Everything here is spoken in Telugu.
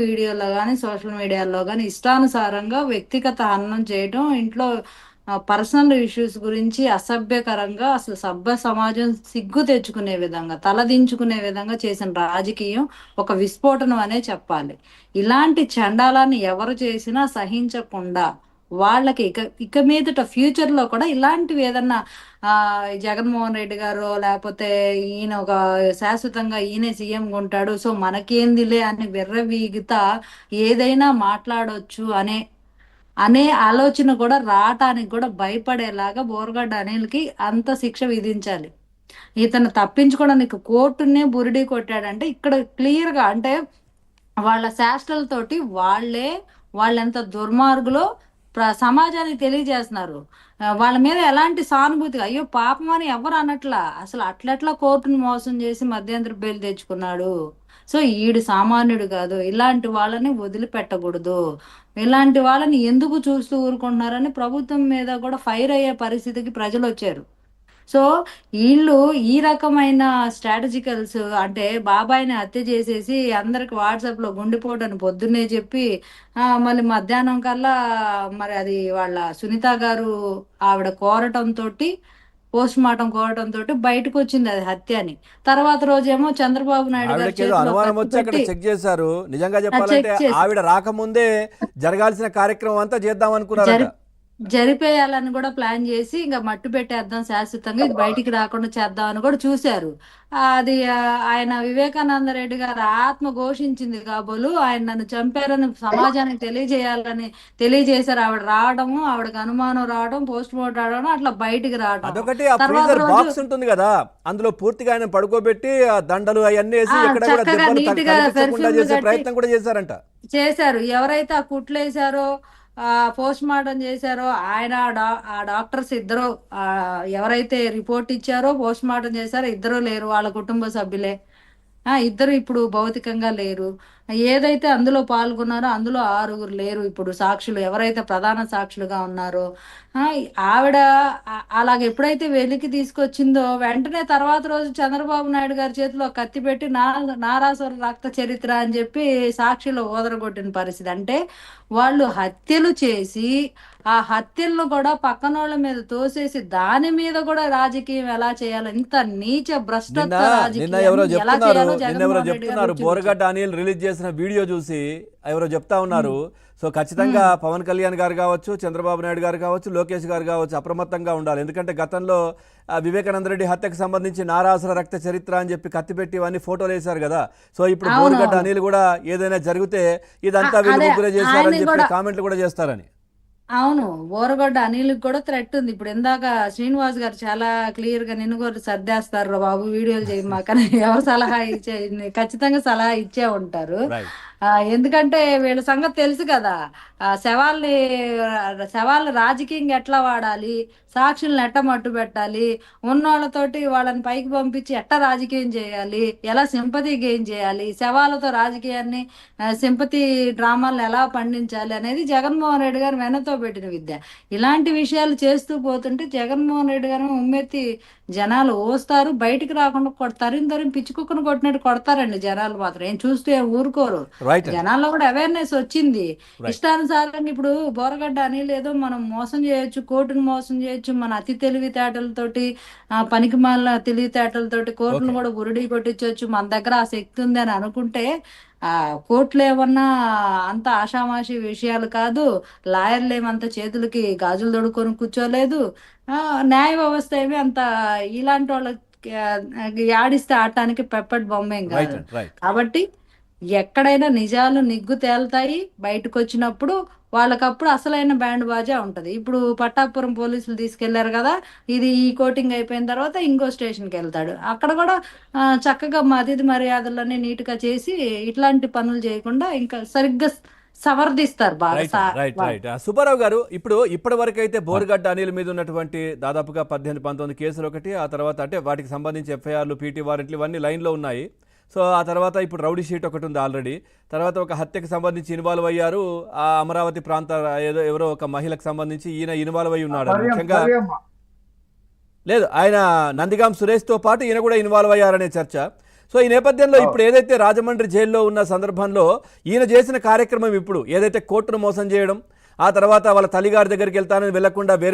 వీడియోలో గాని, సోషల్ మీడియాలో గాని ఇష్టానుసారంగా వ్యక్తిగత హననం చేయటం, ఇంట్లో పర్సనల్ ఇష్యూస్ గురించి అసభ్యకరంగా అసలు సభ్య సమాజం సిగ్గు తెచ్చుకునే విధంగా, తలదించుకునే విధంగా చేసిన రాజకీయం ఒక విస్ఫోటనం అనే చెప్పాలి. ఇలాంటి చండాలాన్ని ఎవరు చేసినా సహించకుండా వాళ్ళకి ఇక ఇక మీదట ఫ్యూచర్ లో కూడా ఇలాంటివి ఏదన్నా జగన్మోహన్ రెడ్డి గారు లేకపోతే ఈయన ఒక శాశ్వతంగా ఈయనే సీఎం ఉంటాడు సో మనకేందిలే అని విర్రవీగితా ఏదైనా మాట్లాడొచ్చు అనే అనే ఆలోచన కూడా రావటానికి కూడా భయపడేలాగా బోరగడ్డ అనిల్కి అంత శిక్ష విధించాలి. ఇతను తప్పించుకోవడానికి కోర్టునే బురిడి కొట్టాడంటే ఇక్కడ క్లియర్ గా అంటే వాళ్ళ శాస్త్రాలతోటి వాళ్ళెంత దుర్మార్గులో సమాజానికి తెలియజేస్తున్నారు. వాళ్ళ మీద ఎలాంటి సానుభూతి అయ్యో పాపం అని ఎవరు అనట్లా, అసలు అట్లట్లా కోర్టును మోసం చేసి మధ్యంతర బెయిల్ తెచ్చుకున్నాడు. సో ఈడు సామాన్యుడు కాదు, ఇలాంటి వాళ్ళని వదిలిపెట్టకూడదు. ఇలాంటి వాళ్ళని ఎందుకు చూస్తూ ఊరుకుంటున్నారని ప్రభుత్వం మీద కూడా ఫైర్ అయ్యే పరిస్థితికి ప్రజలు వచ్చారు. సో వీళ్ళు ఈ రకమైన స్ట్రాటజికల్స్ అంటే బాబాయిని హత్య చేసేసి అందరికి వాట్సాప్ లో గుండెపోటని పొద్దున్నే చెప్పి మళ్ళీ మధ్యాహ్నం కల్లా మరి అది వాళ్ళ సునీత గారు ఆవిడ కోరటం తోటి పోస్ట్ మార్టం కోరటం తోటి బయటకు వచ్చింది అది హత్య అని. తర్వాత రోజేమో చంద్రబాబు నాయుడు గారి ఆవిడకి ఏదో చేతిలో అనుమానం కత్తి వచ్చి అక్కడ పెట్టి చెక్ చేశారు. నిజంగా చెప్పాలంటే చెక్ చేసి ఆవిడ రాకముందే జరగాల్సిన కార్యక్రమం అంతా చేద్దాం అనుకున్నారట. జరిపేయాలని కూడా ప్లాన్ చేసి ఇంకా మట్టు పెట్టేద్దాం శాశ్వతంగా ఇది బయటికి రాకుండా చేద్దాం అని కూడా చూశారు. అది ఆయన వివేకానంద రెడ్డి గారు ఆత్మ ఘోషించింది కాబోలు ఆయన నన్ను చంపారని సమాజానికి తెలియజేశారు. ఆవిడ రావడము, ఆవిడకి అనుమానం రావడం, పోస్ట్ మార్టం రావడం, అట్లా బయటికి రావడం. అదొకటి ఆ తర్వాత ఫ్రీజర్ రోజు బాక్స్ ఉంటుంది కదా, అందులో పూర్తిగా ఆయన పడుకోబెట్టి ఆ దండలు అవన్నీ వేసి ఎక్కడ కూడా చక్కగా దెబ్బలు నీట్ గా కనిపించకుండా పెర్ఫ్యూమ్లు చేసే కట్టి ప్రయత్నం కూడా చేశారంట. చేశారు. ఎవరైతే ఆ కుట్లేసారో పోస్ట్ మార్టం చేశారో ఆయన ఆ డాక్టర్స్ ఇద్దరు ఎవరైతే రిపోర్ట్ ఇచ్చారో పోస్ట్ మార్టం చేశారో ఇద్దరు లేరు, వాళ్ళ కుటుంబ సభ్యులే. ఇద్దరు ఇప్పుడు భౌతికంగా లేరు. ఏదైతే అందులో పాల్గొన్నారో అందులో 6గురు లేరు ఇప్పుడు సాక్షులు, ఎవరైతే ప్రధాన సాక్షులుగా ఉన్నారో. ఆవిడ అలాగ ఎప్పుడైతే వెలికి తీసుకొచ్చిందో వెంటనే తర్వాత రోజు చంద్రబాబు నాయుడు గారి చేతిలో కత్తి పెట్టి నారాసుర రక్త చరిత్ర అని చెప్పి సాక్షిలో ఓదరగొట్టిన పరిస్థితి. అంటే వాళ్ళు హత్యలు చేసి ఆ హత్యలను కూడా పక్కనోళ్ళ మీద తోసేసి దాని మీద కూడా రాజకీయం ఎలా చేయాలో, ఇంత నీచ నిన్న భ్రష్టత్వ నిన్న ఎవరో రాజకీయాన్ని ఎలా చెప్తున్నారు చేయాలో నిన్న ఎవరో జగన్మోహన్ రెడ్డి గారు చెప్తున్నారు చూపించారు. బోరగడ్డ అనిల్ రిలీజ్ చేసిన వీడియో చూసి ఎవరో చెప్తా ఉన్నారు. సో ఖచ్చితంగా పవన్ కళ్యాణ్ గారు కావచ్చు, చంద్రబాబు నాయుడు గారు కావచ్చు, లోకేష్ గారు కావచ్చు అప్రమత్తంగా ఉండాలి. ఎందుకంటే గతంలో వివేకానంద రెడ్డి హత్యకు సంబంధించి నారాసుర రక్త చరిత్ర అని చెప్పి కత్తిపెట్టి ఇవన్నీ ఫోటోలు వేశారు కదా. సో ఇప్పుడు బోరగడ్డ అనిల్ కూడా ఏదైనా జరిగితే ఇదంతా వీళ్ళు అదే ముగ్గురే చేశారని ఆయన చెప్పి కూడా కామెంట్లు కూడా చేస్తారని. అవును, బోరగొడ్డ అనిల్కి కూడా థ్రెట్ ఉంది. ఇప్పుడు ఇందాక శ్రీనివాస్ గారు చాలా క్లియర్ గా నిన్ను కూడా సర్దేస్తారు రా బాబు వీడియోలు చేయమాకని ఎవరు సలహా ఇచ్చే ఖచ్చితంగా సలహా ఇచ్చే ఉంటారు. రైట్. ఎందుకంటే వీళ్ళ సంగతి తెలుసు కదా. శవాల్ని రాజకీయంగా ఎట్లా వాడాలి, సాక్షుల్ని ఎట్ట మట్టు పెట్టాలి, ఉన్నోళ్ళతోటి వాళ్ళని పైకి పంపించి ఎట్ట రాజకీయం చేయాలి, ఎలా సింపతి గెయిన్ చేయాలి, శవాలతో రాజకీయాన్ని సింపతి డ్రామాలను ఎలా పండించాలి అనేది జగన్మోహన్ రెడ్డి గారు వెనతో పెట్టిన విద్య. ఇలాంటి విషయాలు చేస్తూ పోతుంటే జగన్మోహన్ రెడ్డి గారు ఉమ్మెత్తి జనాలు ఓస్తారు, బయటికి రాకుండా తరిం పిచ్చి కుక్కను కొట్టినట్టు కొడతారండి జనాలు. మాత్రం ఏం చూస్తూ ఏం ఊరుకోరు. రైట్ అండి. జనాల్లో కూడా అవేర్నెస్ వచ్చింది. రైట్. ఇష్టానుసారంగా ఇప్పుడు బోరగడ్డ అని లేదో మనం మోసం చేయొచ్చు, కోర్టును మోసం చేయొచ్చు, మన అతి తెలివితేటలతోటి పనికి మాలిన తెలివితేటలతోటి కోర్టును ఓకే. కూడా బురిడి కొట్టించవచ్చు. మన దగ్గర ఆ శక్తి ఉంది అని అనుకుంటే కోర్టులు ఏమన్నా అంత ఆషామాషి విషయాలు కాదు. లాయర్లు ఏమంత చేతులకి గాజులు తొడుక్కొని కూర్చోలేదు. న్యాయ వ్యవస్థ ఏమి అంత ఇలాంటి వాళ్ళకి యాడిస్తే ఆడటానికి పెప్పటి బొమ్మేం రైట్ కాదు. అండి. రైట్. కాబట్టి ఎక్కడైనా నిజాలు నిగ్గు తేలుతాయి బయటకు వచ్చినప్పుడు, వాళ్ళకప్పుడు అసలైన బ్యాండ్ బాజా ఉంటది. ఇప్పుడు పట్టాపురం పోలీసులు తీసుకెళ్లారు కదా, ఇది ఈ కోటింగ్ అయిపోయిన తర్వాత ఇంకో స్టేషన్కి వెళ్తాడు. అక్కడ కూడా చక్కగా అతిథి మర్యాదలన్నీ నీట్ గా చేసి ఇట్లాంటి పనులు చేయకుండా ఇంకా సరిగ్గా సమర్థిస్తారు బాగా రైట్ రైట్ రైట్. సుబ్బారావు గారు, ఇప్పటి వరకు అయితే బోరగడ్డ అనిల్ మీద ఉన్నటువంటి దాదాపుగా 18-19 కేసులు ఒకటి, ఆ తర్వాత అంటే వాటికి సంబంధించి ఎఫ్ఐఆర్లు, పీటీ వారెంట్లు ఇవన్నీ లైన్లో ఉన్నాయి. సో ఆ తర్వాత ఇప్పుడు రౌడీ షీట్ ఒకటి ఉంది ఆల్రెడీ. తర్వాత ఒక హత్యకు సంబంధించి ఇన్వాల్వ్ అయ్యారు. ఆ అమరావతి ప్రాంత ఎవరో ఒక మహిళకు సంబంధించి ఈయన ఇన్వాల్వ్ అయి ఉన్నాడు. ముఖ్యంగా లేదు, ఆయన నందిగాం సురేష్తో పాటు ఈయన కూడా ఇన్వాల్వ్ అయ్యారనే చర్చ. సో ఈ నేపథ్యంలో ఇప్పుడు ఏదైతే రాజమండ్రి జైల్లో ఉన్న సందర్భంలో ఈయన చేసిన కార్యక్రమం ఇప్పుడు ఏదైతే కోర్టును మోసం చేయడం, ఆ తర్వాత వాళ్ళ తల్లిగారి దగ్గరికి వెళ్తానని వెళ్లకుండా వేరే